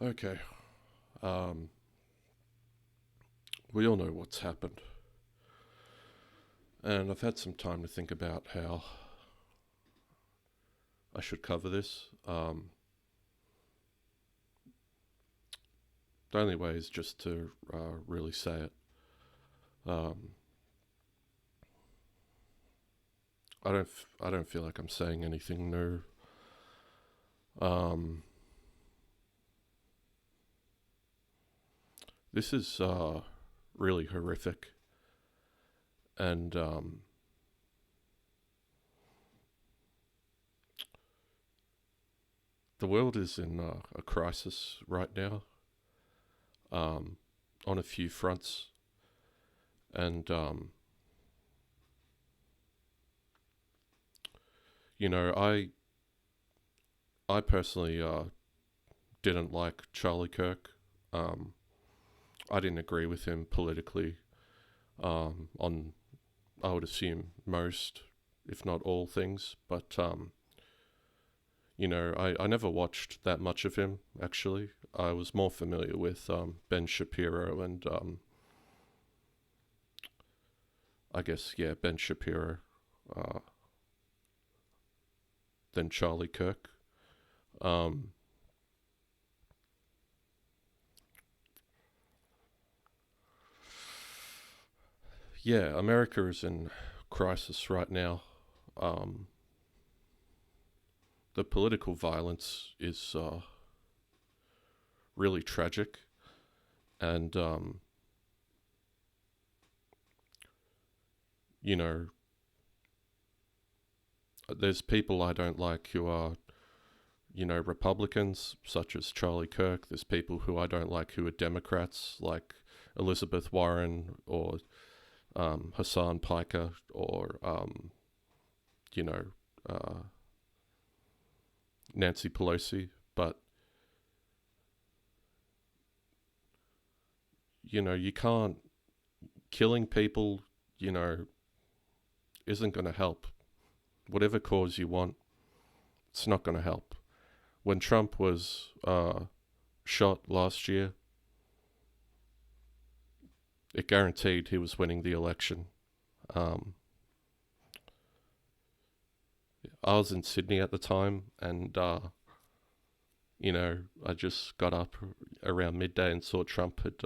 Okay. Um, we all know what's happened. And I've had some time to think about how I should cover this. The only way is just to really say it. Um, I don't feel like I'm saying anything new. Um, this is really horrific, and the world is in a crisis right now, um, on a few fronts, and you know, I personally didn't like Charlie Kirk. Um, I didn't agree with him politically. On I would assume most, if not all, things. But I never watched that much of him. Actually, I was more familiar with Ben Shapiro and I guess Ben Shapiro uh, than Charlie Kirk. Um, yeah, America is in crisis right now. Um, the political violence is really tragic, and you know, there's people I don't like who are Republicans, such as Charlie Kirk. There's people who I don't like who are Democrats, like Elizabeth Warren or Hassan Piker or you know uh, Nancy Pelosi. But you can't killing people. You know, isn't going to help. Whatever cause you want, it's not going to help. When Trump was shot last year, it guaranteed he was winning the election. Um, I was in Sydney at the time, and I just got up around midday and saw Trump had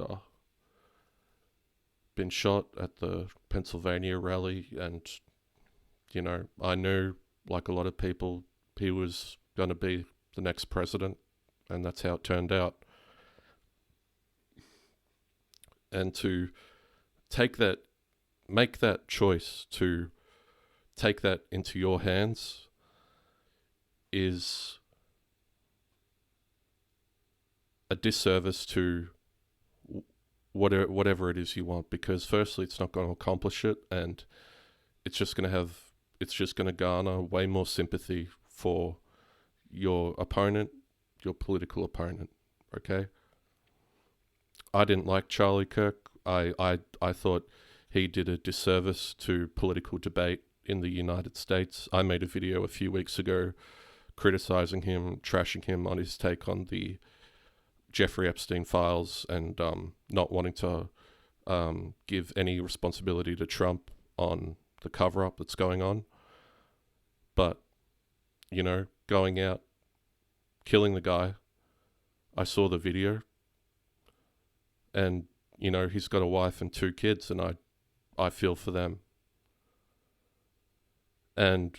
been shot at the Pennsylvania rally, and I knew, like a lot of people, he was going to be the next president, and that's how it turned out. And to take that, make that choice to take that into your hands is a disservice to whatever it is you want, because firstly it's not going to accomplish it, and it's just going to garner way more sympathy for your opponent, your political opponent. Okay, I didn't like Charlie Kirk. I thought he did a disservice to political debate in the United States. I made a video a few weeks ago criticizing him, trashing him on his take on the Jeffrey Epstein files, and not wanting to give any responsibility to Trump on the cover-up that's going on. But, going out, killing the guy, I saw the video, and, he's got a wife and 2 kids, and I feel for them. And,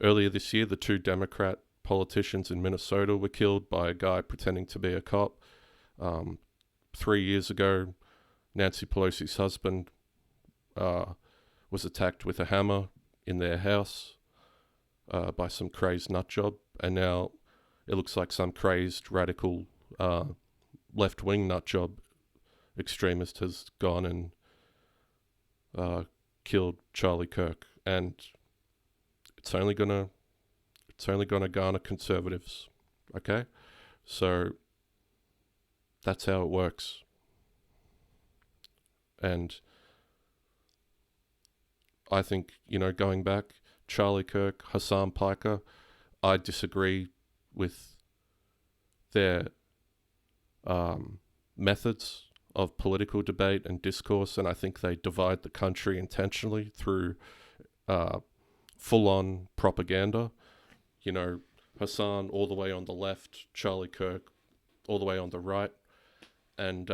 earlier this year, the 2 Democrat politicians in Minnesota were killed by a guy pretending to be a cop. 3 years ago, Nancy Pelosi's husband was attacked with a hammer in their house by some crazed nutjob, and now it looks like some crazed radical left-wing nutjob extremist has gone and killed Charlie Kirk, and it's only gonna garner conservatives. Okay, so that's how it works. And I think, going back, Charlie Kirk, Hassan Piker, I disagree with their methods of political debate and discourse, and I think they divide the country intentionally through full-on propaganda. You know, Hassan all the way on the left, Charlie Kirk all the way on the right, and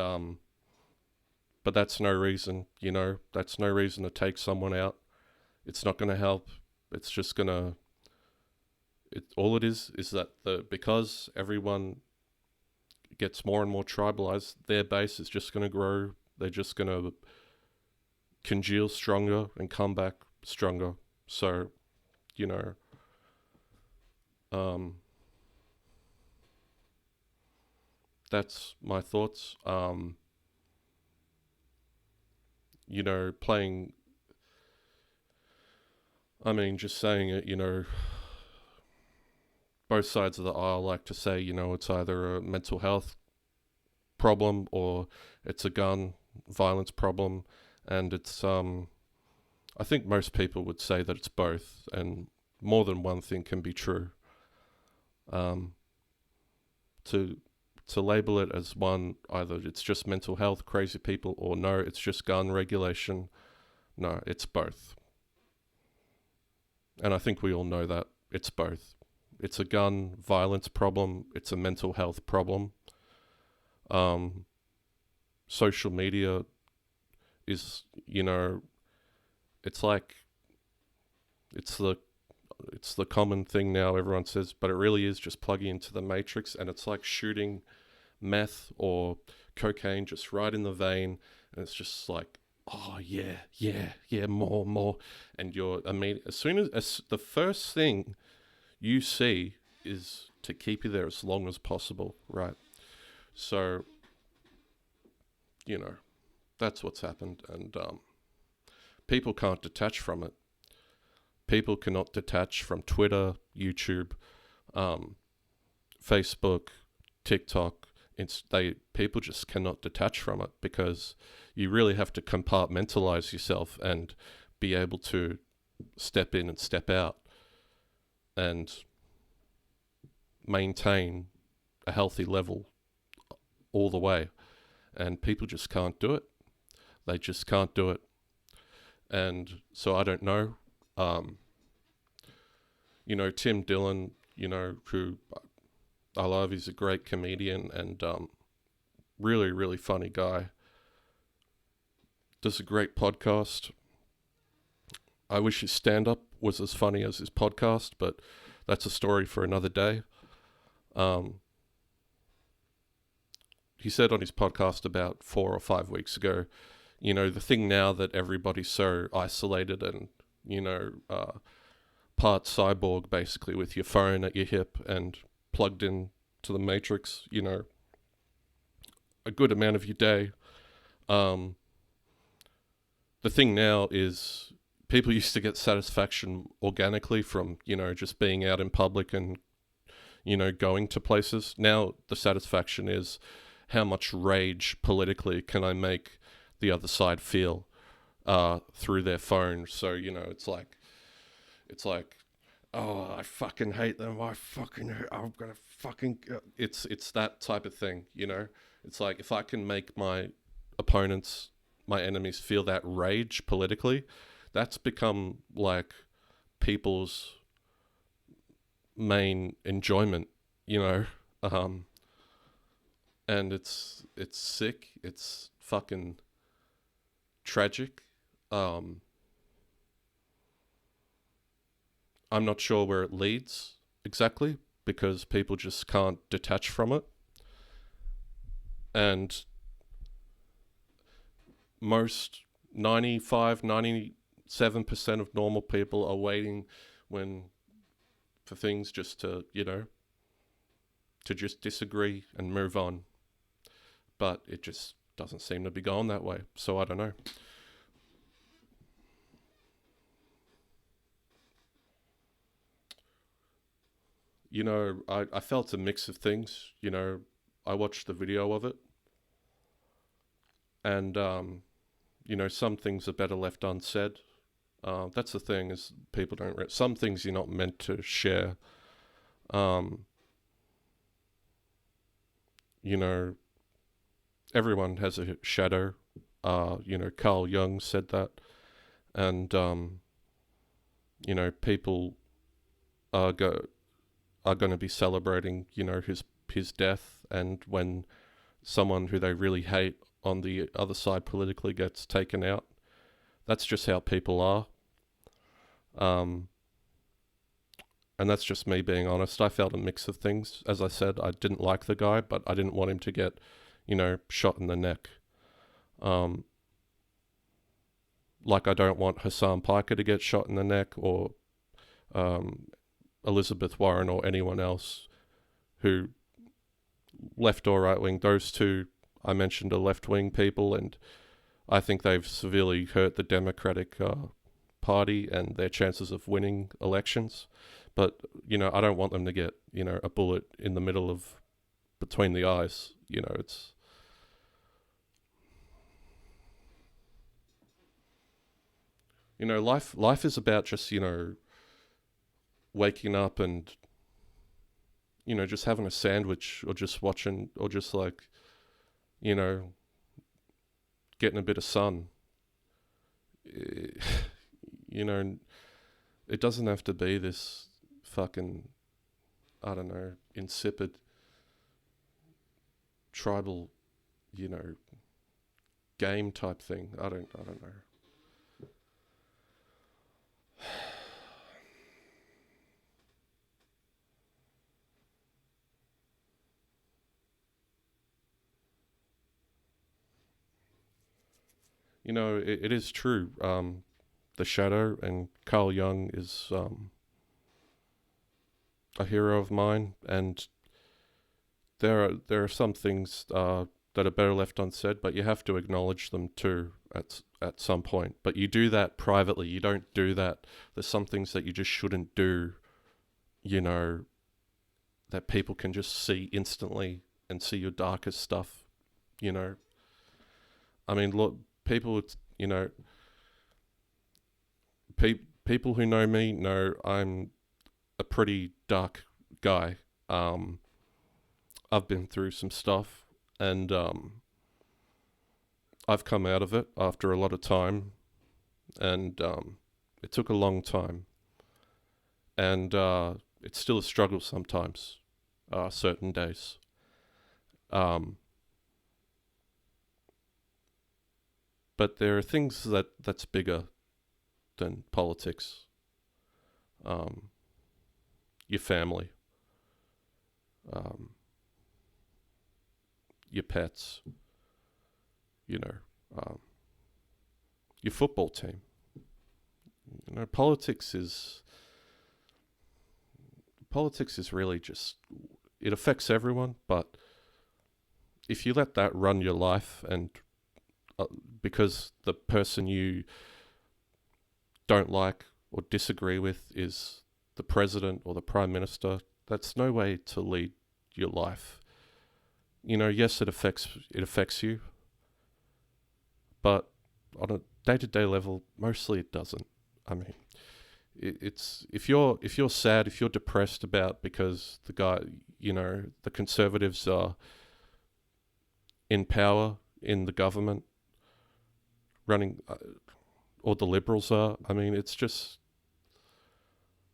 but that's no reason, that's no reason to take someone out. It's not going to help. It's just going to, all it is that because everyone gets more and more tribalized, their base is just going to grow. They're just going to congeal stronger and come back stronger. So, that's my thoughts. Playing, just saying it, both sides of the aisle like to say, it's either a mental health problem or it's a gun violence problem. And it's, I think most people would say that it's both, and more than one thing can be true. To label it as one, either it's just mental health, crazy people, or no, it's just gun regulation. No, it's both. And I think we all know that. It's both. It's a gun violence problem. It's a mental health problem. Social media is, it's like, it's the common thing now, everyone says, but it really is just plugging into the matrix, and it's like shooting meth or cocaine just right in the vein, and it's just like, oh yeah, more, and you're as soon as the first thing you see is to keep you there as long as possible, right? So, that's what's happened, and people can't detach from it. People cannot detach from Twitter, YouTube, Facebook, TikTok. People just cannot detach from it, because you really have to compartmentalize yourself and be able to step in and step out and maintain a healthy level all the way. And people just can't do it. They just can't do it. And so I don't know. Tim Dillon, who I love, he's a great comedian and really, really funny guy. Does a great podcast. I wish his stand-up was as funny as his podcast, but that's a story for another day. He said on his podcast about 4 or 5 weeks ago, the thing now that everybody's so isolated and, part cyborg, basically, with your phone at your hip and plugged in to the matrix, a good amount of your day. The thing now is, people used to get satisfaction organically from, just being out in public and, going to places. Now the satisfaction is, how much rage politically can I make the other side feel through their phone? So, it's like, oh, I fucking hate them. I'm gonna fucking. It's that type of thing, It's like, if I can make my opponents, my enemies, feel that rage politically, that's become like people's main enjoyment, and it's sick. It's fucking tragic. I'm not sure where it leads exactly, because people just can't detach from it. And most 97% of normal people are waiting for things just to, to just disagree and move on. But it just doesn't seem to be going that way. So I don't know. I felt a mix of things. I watched the video of it. And, some things are better left unsaid. That's the thing, is people don't... some things you're not meant to share. you know, everyone has a shadow. Carl Jung said that, and people are going to be celebrating, his death, and when someone who they really hate on the other side politically gets taken out, that's just how people are. And that's just me being honest. I felt a mix of things. As I said, I didn't like the guy, but I didn't want him to get, shot in the neck. Like I don't want Hassan Piker to get shot in the neck, or Elizabeth Warren, or anyone else who, left or right wing, those two I mentioned are left wing people, and I think they've severely hurt the Democratic Party and their chances of winning elections. But, I don't want them to get, a bullet in the middle of, between the eyes. It's... life is about just, waking up and, just having a sandwich, or just watching, or just like, getting a bit of sun. It doesn't have to be this fucking, I don't know, insipid, tribal, game type thing. I don't know. It is true. The Shadow and Carl Jung is a hero of mine, and there are some things that are better left unsaid, but you have to acknowledge them too at some point. But you do that privately. You don't do that. There's some things that you just shouldn't do, that people can just see instantly and see your darkest stuff. I mean, look, people, people who know me know I'm a pretty dark guy. I've been through some stuff, and I've come out of it after a lot of time, and it took a long time, and it's still a struggle sometimes, certain days. But there are things that's bigger than politics. Your family, your pets, your football team. Politics is really just, it affects everyone, but if you let that run your life, and because the person you don't like or disagree with is the president or the prime minister, that's no way to lead your life. Yes, it affects you, but on a day-to-day level, mostly it doesn't. I mean, it's if you're sad, if you're depressed because the guy, the Conservatives are in power in the government, running, or the Liberals are. I mean, it's just,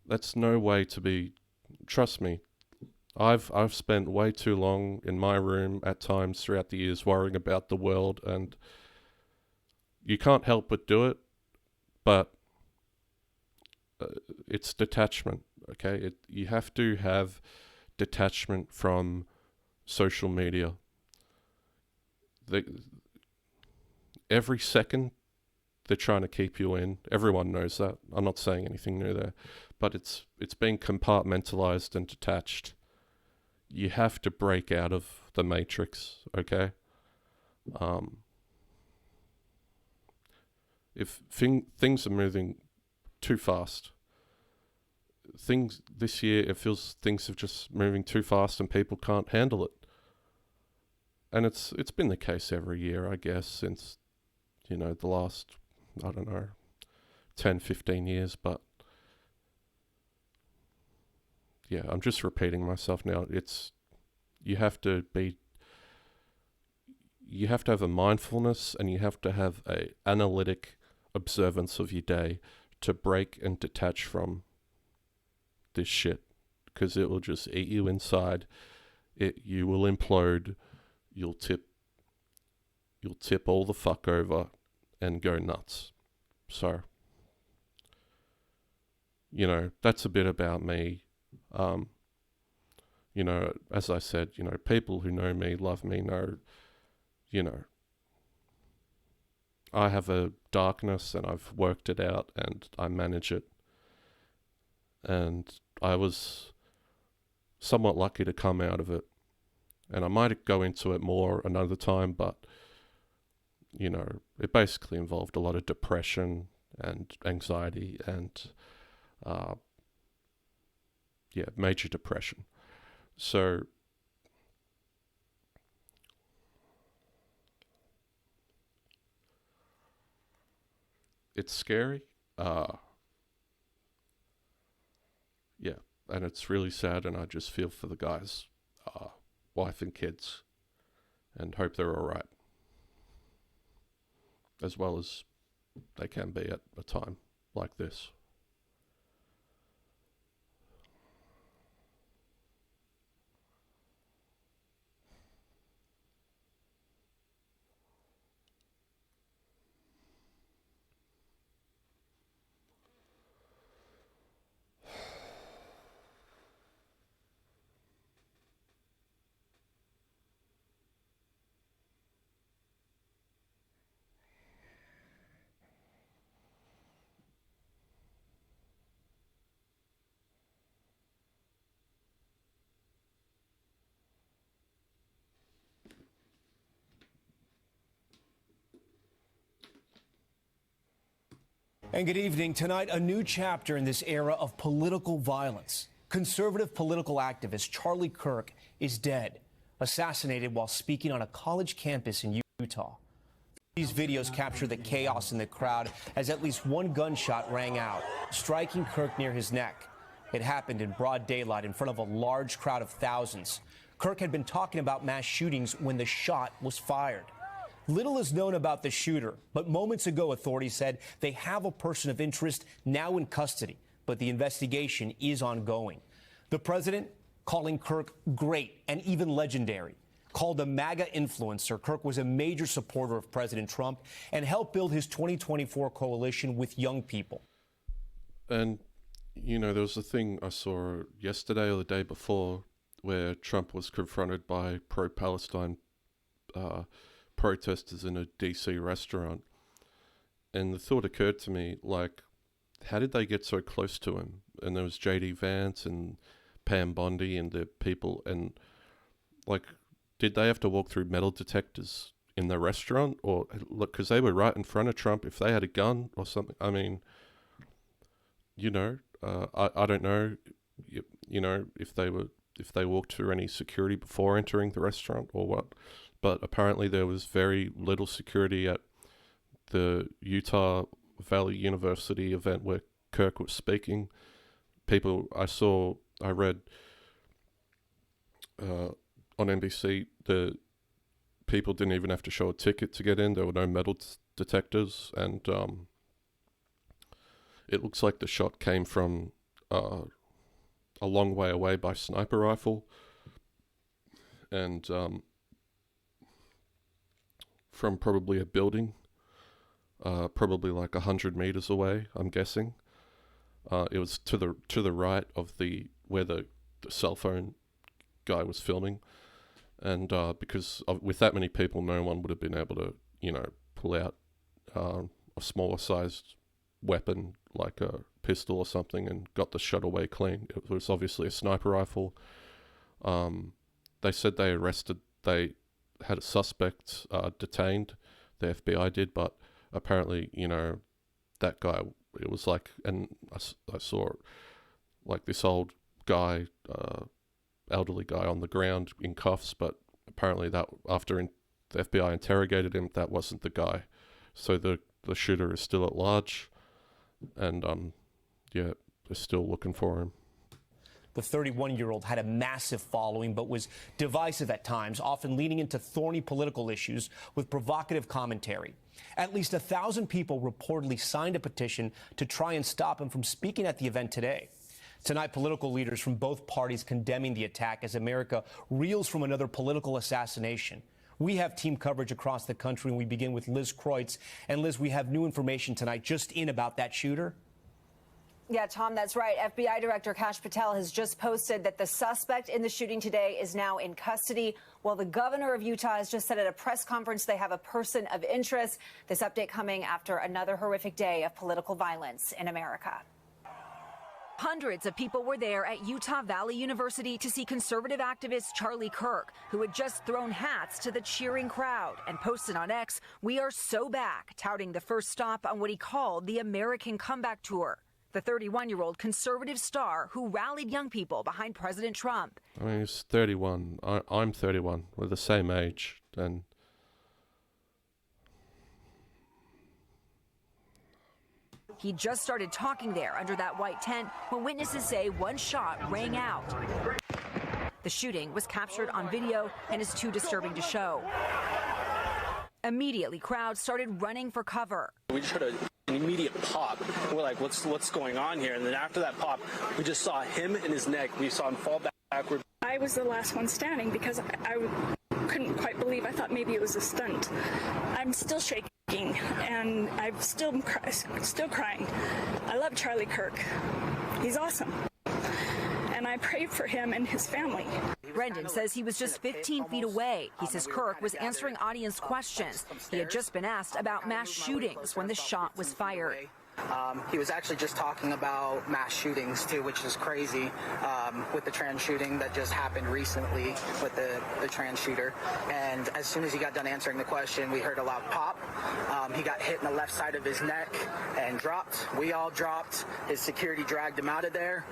that's no way to be. Trust me, I've spent way too long in my room at times throughout the years worrying about the world, and you can't help but do it, but it's detachment, okay? You have to have detachment from social media. Every second they're trying to keep you in. Everyone knows that. I'm not saying anything new there, but it's being compartmentalized and detached. You have to break out of the matrix, okay? If things are moving too fast, this year it feels things are just moving too fast and people can't handle it. And it's been the case every year, I guess, since, the last, I don't know, 10, 15 years, but yeah, I'm just repeating myself now. You have to be you have to have a mindfulness and you have to have a analytic observance of your day to break and detach from this shit, because it will just eat you inside. You will implode. You'll tip all the fuck over and go nuts. So, you know, that's a bit about me. You know, as I said, you know, people who know me, love me, know, you know, I have a darkness and I've worked it out and I manage it. And I was somewhat lucky to come out of it. And I might go into it more another time, but, you know, it basically involved a lot of depression and anxiety and, major depression. So, it's scary. Yeah, and it's really sad, and I just feel for the guy's wife and kids and hope they're all right, as well as they can be at a time like this. And good evening. Tonight, a new chapter in this era of political violence. Conservative political activist Charlie Kirk is dead, assassinated while speaking on a college campus in Utah. These videos capture the chaos in the crowd as at least one gunshot rang out, striking Kirk near his neck. It happened in broad daylight in front of a large crowd of thousands. Kirk had been talking about mass shootings when the shot was fired. Little is known about the shooter, but moments ago, authorities said they have a person of interest now in custody, but the investigation is ongoing. The president calling Kirk great and even legendary. Called a MAGA influencer, Kirk was a major supporter of President Trump and helped build his 2024 coalition with young people. And, you know, there was a thing I saw yesterday or the day before where Trump was confronted by pro-Palestine protesters in a DC restaurant, and the thought occurred to me, like, how did they get so close to him? And there was JD Vance and Pam Bondi and the people, and like, did they have to walk through metal detectors in the restaurant? Or look, because they were right in front of Trump. If they had a gun or something, I mean, you know, I don't know, you know, if they walked through any security before entering the restaurant or what. But apparently there was very little security at the Utah Valley University event where Kirk was speaking. I read on NBC, the people didn't even have to show a ticket to get in. There were no metal detectors, and it looks like the shot came from a long way away by sniper rifle, and from probably a building, probably like 100 meters away, I'm guessing. It was to the right of where the cell phone guy was filming, and because with that many people, no one would have been able to, you know, pull out a smaller sized weapon like a pistol or something and got the shot away clean. It was obviously a sniper rifle. They said they had a suspect detained, the FBI did, but apparently, you know, that guy, it was like, and I saw like this old guy, elderly guy on the ground in cuffs, but apparently that after the FBI interrogated him, that wasn't the guy. So the shooter is still at large, and they're still looking for him. The 31-year-old had a massive following but was divisive at times, often leaning into thorny political issues with provocative commentary. At least 1,000 people reportedly signed a petition to try and stop him from speaking at the event today. Tonight, political leaders from both parties condemning the attack as America reels from another political assassination. We have team coverage across the country, and we begin with Liz Kreutz. And Liz, we have new information tonight just in about that shooter. Yeah, Tom, that's right. FBI Director Kash Patel has just posted that the suspect in the shooting today is now in custody, while the governor of Utah has just said at a press conference they have a person of interest. This update coming after another horrific day of political violence in America. Hundreds of people were there at Utah Valley University to see conservative activist Charlie Kirk, who had just thrown hats to the cheering crowd and posted on X, "We are so back," touting the first stop on what he called the American Comeback Tour. The 31-year-old conservative star who rallied young people behind President Trump. I mean, he's 31. I'm 31. We're the same age. And he just started talking there under that white tent when witnesses say one shot rang out. The shooting was captured on video and is too disturbing to show. Immediately, crowds started running for cover. We just heard an immediate pop. We're like, what's going on here? And then after that pop, we just saw him in his neck. We saw him fall backward. I was the last one standing because I couldn't quite believe. I thought maybe it was a stunt. I'm still shaking and I'm still crying. I love Charlie Kirk. He's awesome. And I prayed for him and his family. Brendan says he was just 15 feet away. He says Kirk was answering audience questions. He had just been asked about mass shootings when the shot was fired. He was actually just talking about mass shootings, too, which is crazy, with the trans shooting that just happened recently with the trans shooter. And as soon as he got done answering the question, we heard a loud pop. He got hit in the left side of his neck and dropped. We all dropped. His security dragged him out of there,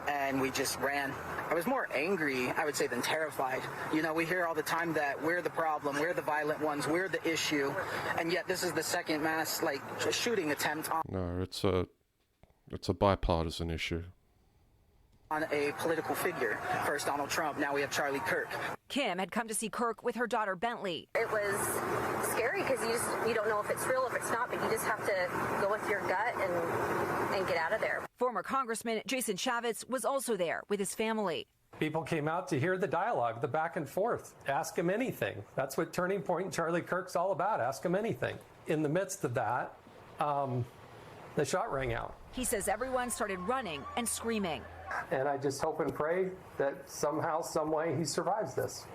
and we just ran. I was more angry, I would say, than terrified. You know, we hear all the time that we're the problem, we're the violent ones, we're the issue, and yet this is the second mass, shooting attempt on... no, it's a bipartisan issue. On a political figure. First Donald Trump, now we have Charlie Kirk. Kim had come to see Kirk with her daughter Bentley. It was scary because you don't know if it's real, if it's not, but you just have to go with your gut and get out of there. Former Congressman Jason Chavez was also there with his family. People came out to hear the dialogue, the back and forth. Ask him anything. That's what Turning Point and Charlie Kirk's all about. Ask him anything. In the midst of that, the shot rang out. He says everyone started running and screaming. And I just hope and pray that somehow, some way, he survives this.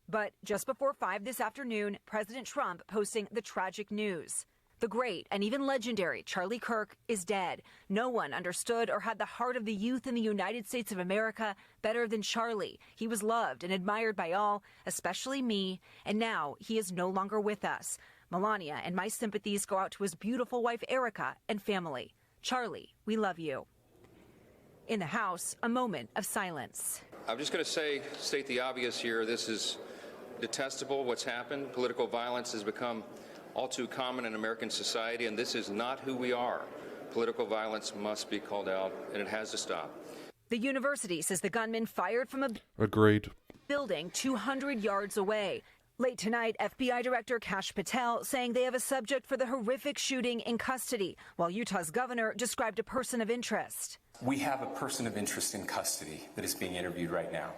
But just before 5 this afternoon, President Trump posting the tragic news. The great and even legendary Charlie Kirk is dead. No one understood or had the heart of the youth in the United States of America better than Charlie. He was loved and admired by all, especially me, and now he is no longer with us. Melania and my sympathies go out to his beautiful wife, Erica, and family. Charlie, we love you. In the House, a moment of silence. I'm just going to state the obvious here. This is detestable, what's happened. Political violence has become all too common in American society, and this is not who we are. Political violence must be called out, and it has to stop. The university says the gunman fired from a Agreed. building 200 yards away. Late tonight, FBI Director Kash Patel saying they have a subject for the horrific shooting in custody, while Utah's governor described a person of interest. We have a person of interest in custody that is being interviewed right now.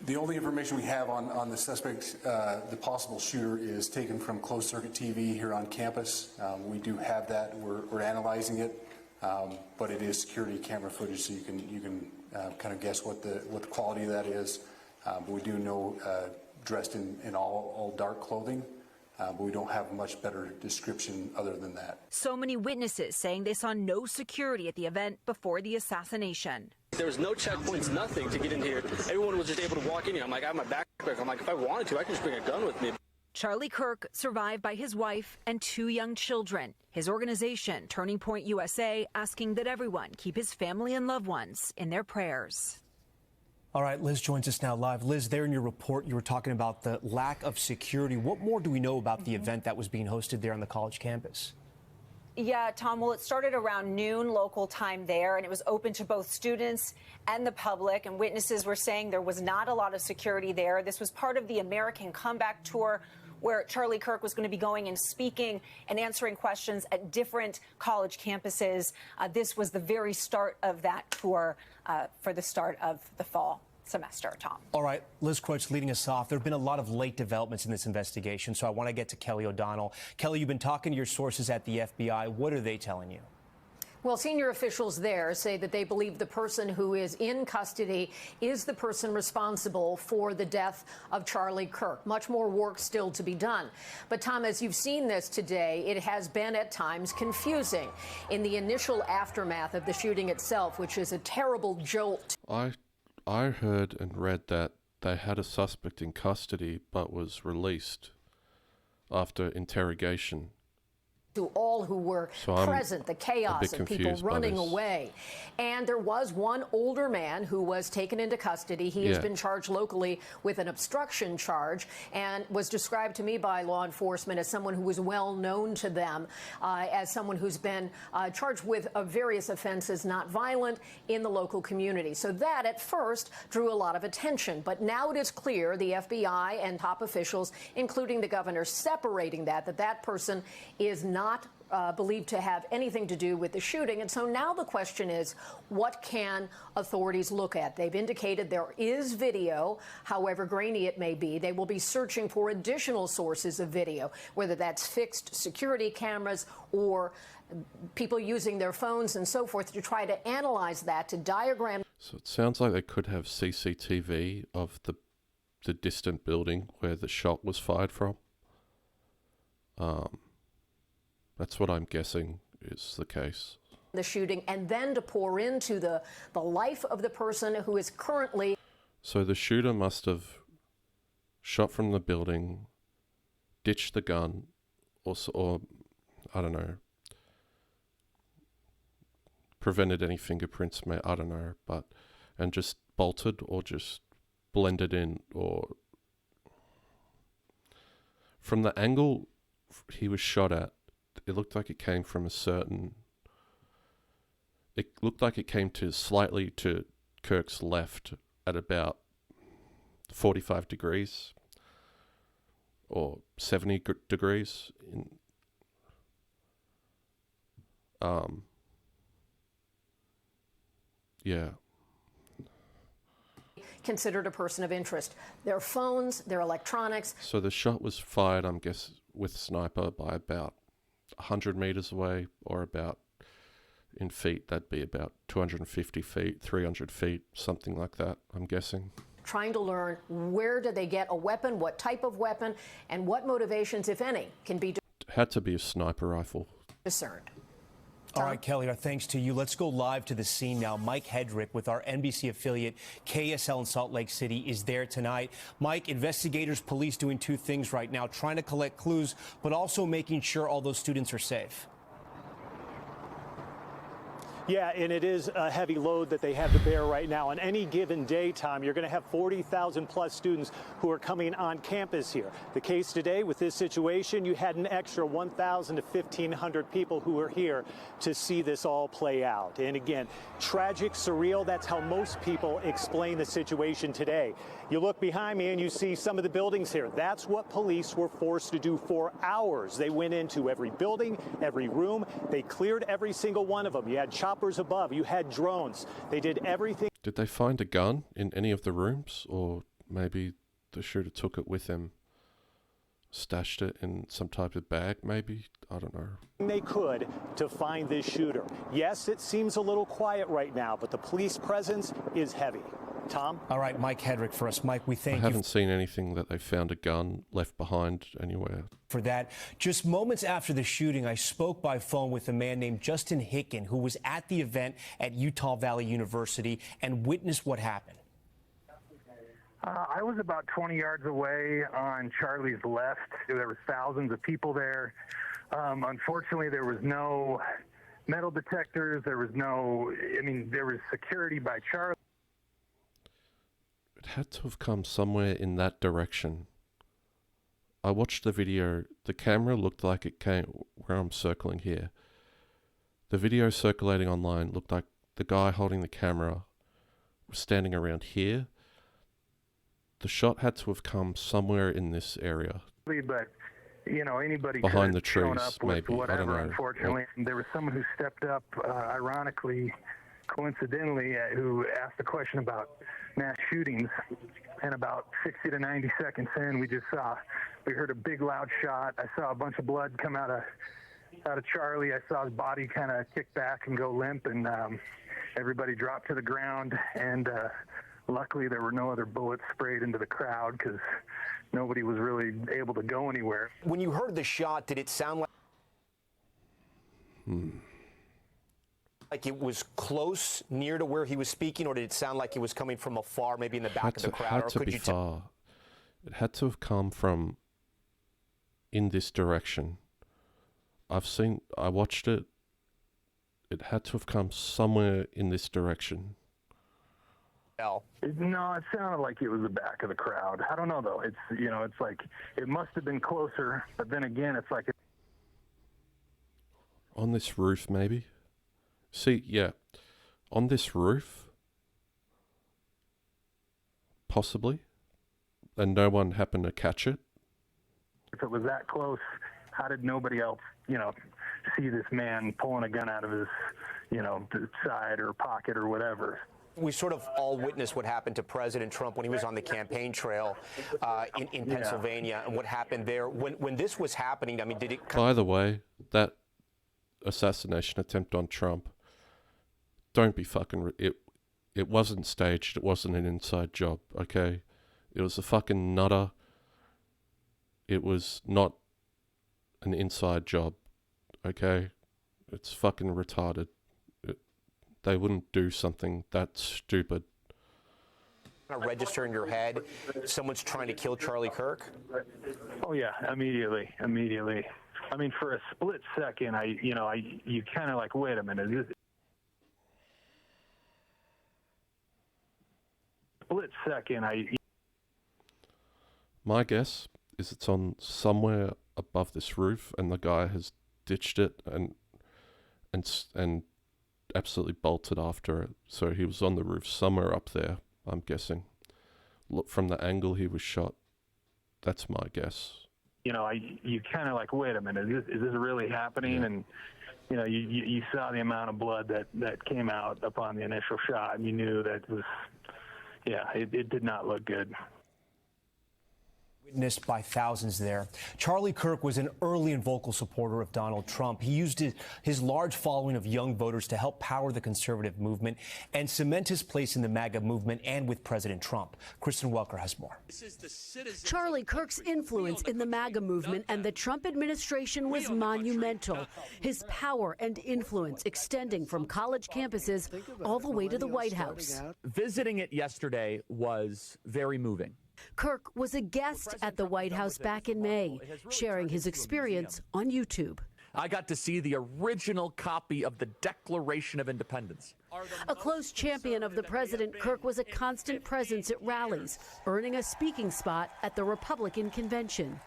The only information we have on the suspect, the possible shooter, is taken from closed-circuit TV here on campus. We do have that. We're analyzing it, but it is security camera footage, so you can kind of guess what the quality of that is. But we do know dressed in all dark clothing. But we don't have a much better description other than that. So many witnesses saying they saw no security at the event before the assassination. There was no checkpoints, nothing to get in here. Everyone was just able to walk in here. I'm like, I have my backpack. I'm like, if I wanted to, I can just bring a gun with me. Charlie Kirk survived by his wife and 2 young children. His organization, Turning Point USA, asking that everyone keep his family and loved ones in their prayers. All right, Liz joins us now live. Liz, there in your report, you were talking about the lack of security. What more do we know about the event that was being hosted there on the college campus? Yeah, Tom, well, it started around noon local time there, and it was open to both students and the public, and witnesses were saying there was not a lot of security there. This was part of the American Comeback Tour, where Charlie Kirk was going to be going and speaking and answering questions at different college campuses. This was the very start of that tour for the start of the fall semester, Tom. All right, Liz Kreutz leading us off. There have been a lot of late developments in this investigation, so I want to get to Kelly O'Donnell. Kelly, you've been talking to your sources at the FBI. What are they telling you? Well, senior officials there say that they believe the person who is in custody is the person responsible for the death of Charlie Kirk. Much more work still to be done. But, Tom, as you've seen this today, it has been at times confusing in the initial aftermath of the shooting itself, which is a terrible jolt. I heard and read that they had a suspect in custody but was released after interrogation. To all who were present, the chaos of people running away. And there was one older man who was taken into custody. He has been charged locally with an obstruction charge and was described to me by law enforcement as someone who was well known to them, as someone who's been charged with various offenses, not violent, in the local community. So that at first drew a lot of attention. But now it is clear the FBI and top officials, including the governor, separating that person is not believed to have anything to do with the shooting. And so now the question is, what can authorities look at? They've indicated there is video, however grainy it may be. They will be searching for additional sources of video, whether that's fixed security cameras or people using their phones and so forth, to try to analyze that, to diagram. So it sounds like they could have CCTV of the distant building where the shot was fired from. That's what I'm guessing is the case. The shooting, and then to pour into the life of the person who is currently... So the shooter must have shot from the building, ditched the gun, or I don't know, prevented any fingerprints, I don't know, and just bolted or just blended in, or... From the angle he was shot at, it looked like it came from it looked like it came slightly to Kirk's left at about 45 degrees or 70 degrees. Yeah. Considered a person of interest. Their phones, their electronics. So the shot was fired, I'm guessing, with sniper by about 100 meters away, or about in feet, that'd be about 250 feet, 300 feet, something like that, I'm guessing. Trying to learn, where did they get a weapon, what type of weapon, and what motivations, if any, can be had to be a sniper rifle. Discerned. All right, Kelly, our thanks to you. Let's go live to the scene now. Mike Hedrick with our NBC affiliate KSL in Salt Lake City is there tonight. Mike, investigators, police doing two things right now, trying to collect clues, but also making sure all those students are safe. Yeah, and it is a heavy load that they have to bear right now. On any given day, Tom, you're going to have 40,000 plus students who are coming on campus here. The case today with this situation, you had an extra 1,000 to 1,500 people who were here to see this all play out. And again, tragic, surreal, that's how most people explain the situation today. You look behind me and you see some of the buildings here. That's what police were forced to do for hours. They went into every building, every room. They cleared every single one of them. You had choppers above. You had drones. They did everything. Did they find a gun in any of the rooms? Or maybe the shooter took it with him, stashed it in some type of bag, maybe? I don't know. They could to find this shooter. Yes, it seems a little quiet right now, but the police presence is heavy. Tom? All right, Mike Hedrick for us. Mike, we thank you. I haven't seen anything that they found a gun left behind anywhere. For that. Just moments after the shooting, I spoke by phone with a man named Justin Hicken, who was at the event at Utah Valley University and witnessed what happened. I was about 20 yards away on Charlie's left. There was thousands of people there. Unfortunately, there was no metal detectors. There was there was security by Charlie. It had to have come somewhere in that direction. I watched the video. The camera looked like it came where I'm circling here. The video circulating online looked like the guy holding the camera was standing around here. The shot had to have come somewhere in this area. But, you know, anybody behind the could have shown trees, up with maybe. whatever, I don't know. unfortunately. There was someone who stepped up, ironically, coincidentally, who asked a question about mass shootings. And about 60 to 90 seconds in, we heard a big loud shot. I saw a bunch of blood come out of Charlie. I saw his body kind of kick back and go limp, and everybody dropped to the ground. And luckily, there were no other bullets sprayed into the crowd because nobody was really able to go anywhere. When you heard the shot, did it sound like it was close, near to where he was speaking, or did it sound like it was coming from afar, maybe in the back of the crowd? Or could you far. It had to have come from in this direction. I watched it. It had to have come somewhere in this direction. No, it sounded like it was the back of the crowd. I don't know, though. It's like it must have been closer, but then again, it's like on this roof, maybe. See, yeah, on this roof, possibly, and no one happened to catch it. If it was that close, how did nobody else, see this man pulling a gun out of his, side or pocket or whatever? We sort of all witnessed what happened to President Trump when he was on the campaign trail in Pennsylvania, and what happened there. When this was happening, I mean, did it... By the way, that assassination attempt on Trump, don't be fucking... It wasn't staged. It wasn't an inside job, okay? It was a fucking nutter. It was not an inside job, okay? It's fucking retarded. They wouldn't do something that stupid. Register in your head, someone's trying to kill Charlie Kirk? Oh yeah, immediately. I mean, for a split second, you kind of like, wait a minute, is this... Split second, My guess is it's on somewhere above this roof, and the guy has ditched it and absolutely bolted after it. So he was on the roof somewhere up there, I'm guessing. Look, from the angle he was shot, that's my guess. You kind of like, wait a minute, is this really happening? Yeah. And you saw the amount of blood that came out upon the initial shot, and you knew that it did not look good. Witnessed by thousands there. Charlie Kirk was an early and vocal supporter of Donald Trump. He used his large following of young voters to help power the conservative movement and cement his place in the MAGA movement and with President Trump. Kristen Welker has more. Charlie Kirk's influence in the MAGA movement and the Trump administration was monumental. His power and influence extending from college campuses all the way to the White House. Visiting it yesterday was very moving. Kirk was a guest at the White House back in May, sharing his experience on YouTube. I got to see the original copy of the Declaration of Independence. A close champion of the president, Kirk was a constant presence at rallies, earning a speaking spot at the Republican convention.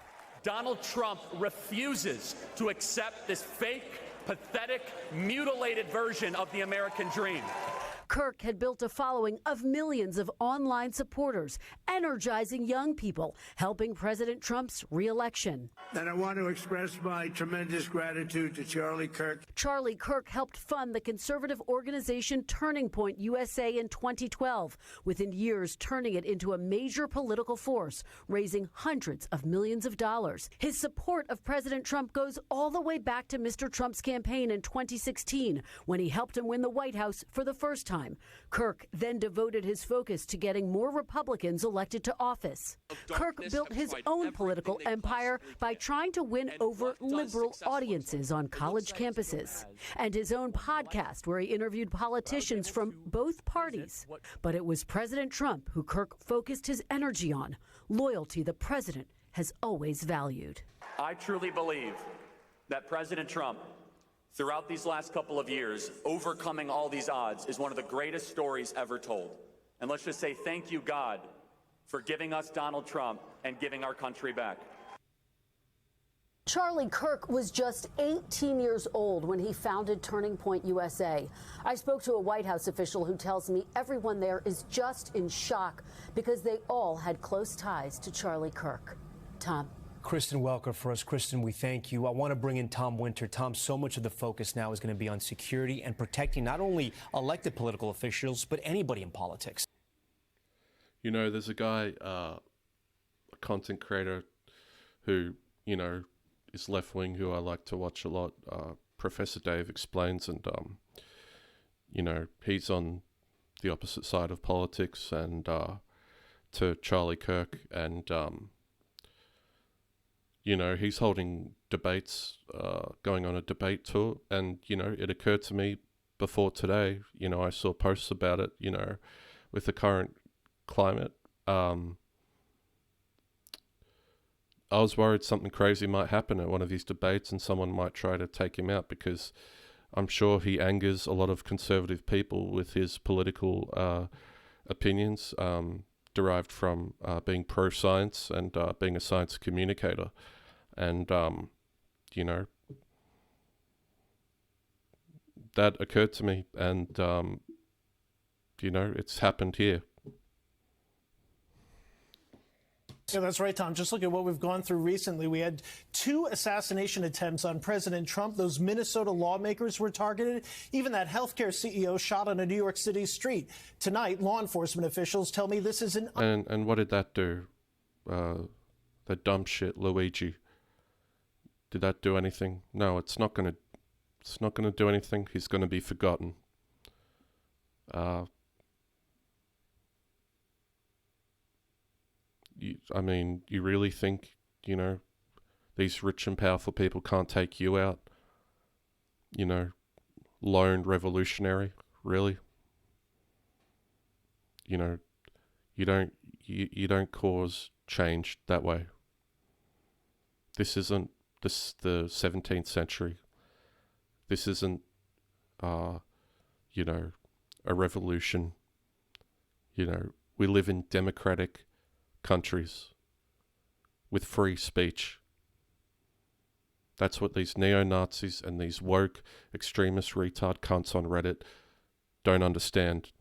Donald Trump refuses to accept this fake, pathetic, mutilated version of the American dream. Kirk had built a following of millions of online supporters, energizing young people, helping President Trump's re-election. And I want to express my tremendous gratitude to Charlie Kirk. Charlie Kirk helped fund the conservative organization Turning Point USA in 2012, within years turning it into a major political force, raising hundreds of millions of dollars. His support of President Trump goes all the way back to Mr. Trump's campaign in 2016, when he helped him win the White House for the first time. Kirk then devoted his focus to getting more Republicans elected to office. Kirk built his own political empire by trying to win over liberal audiences on college campuses, and his own podcast where he interviewed politicians from both parties. But it was President Trump who Kirk focused his energy on, loyalty the president has always valued. I truly believe that President Trump, throughout these last couple of years, overcoming all these odds, is one of the greatest stories ever told. And let's just say thank you, God, for giving us Donald Trump and giving our country back. Charlie Kirk was just 18 years old when he founded Turning Point USA. I spoke to a White House official who tells me everyone there is just in shock because they all had close ties to Charlie Kirk. Tom. Kristen Welker for us. Kristen, we thank you. I want to bring in Tom Winter. Tom, so much of the focus now is going to be on security and protecting not only elected political officials, but anybody in politics. You know, there's a guy, a content creator who, you know, is left-wing, who I like to watch a lot, Professor Dave Explains, and, you know, he's on the opposite side of politics and to Charlie Kirk, and, you know, he's holding debates, going on a debate tour, and, you know, it occurred to me before today, you know, I saw posts about it, you know, with the current climate, I was worried something crazy might happen at one of these debates and someone might try to take him out, because I'm sure he angers a lot of conservative people with his political opinions, derived from being pro-science and being a science communicator. And, you know, that occurred to me, and, you know, it's happened here. Yeah, that's right, Tom. Just look at what we've gone through recently. We had 2 assassination attempts on President Trump. Those Minnesota lawmakers were targeted. Even that healthcare CEO shot on a New York City street. Tonight, law enforcement officials tell me this is an... And what did that do? The dumb shit, Luigi. Did that do anything? No, it's not gonna do anything. He's gonna be forgotten. I mean, you really think, you know, these rich and powerful people can't take you out? You know, lone revolutionary, really? You know, you don't cause change that way. This isn't the 17th century. This isn't, you know, a revolution. You know, we live in democratic countries with free speech. That's what these neo-Nazis and these woke extremist retard cunts on Reddit don't understand.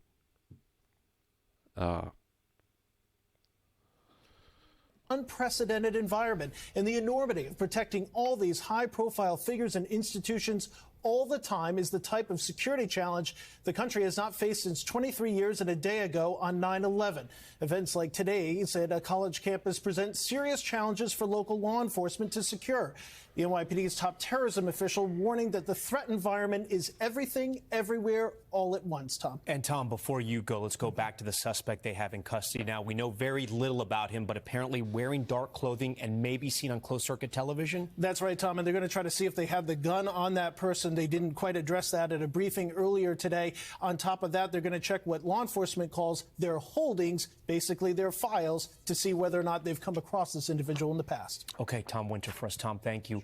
Unprecedented environment, and the enormity of protecting all these high-profile figures and institutions all the time is the type of security challenge the country has not faced since 23 years and a day ago on 9/11. Events like today's at a college campus present serious challenges for local law enforcement to secure. The NYPD's top terrorism official warning that the threat environment is everything, everywhere, all at once, Tom. And Tom, before you go, let's go back to the suspect they have in custody now. We know very little about him, but apparently wearing dark clothing and maybe seen on closed-circuit television? That's right, Tom, and they're going to try to see if they have the gun on that person. They didn't quite address that at a briefing earlier today. On top of that, they're going to check what law enforcement calls their holdings, basically their files, to see whether or not they've come across this individual in the past. Okay, Tom Winter for us. Tom, thank you.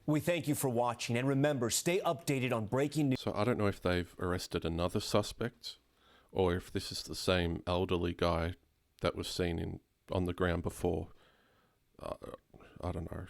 We thank you for watching, and remember, stay updated on breaking news. So I don't know if they've arrested another suspect, or if this is the same elderly guy that was seen on the ground before. I don't know.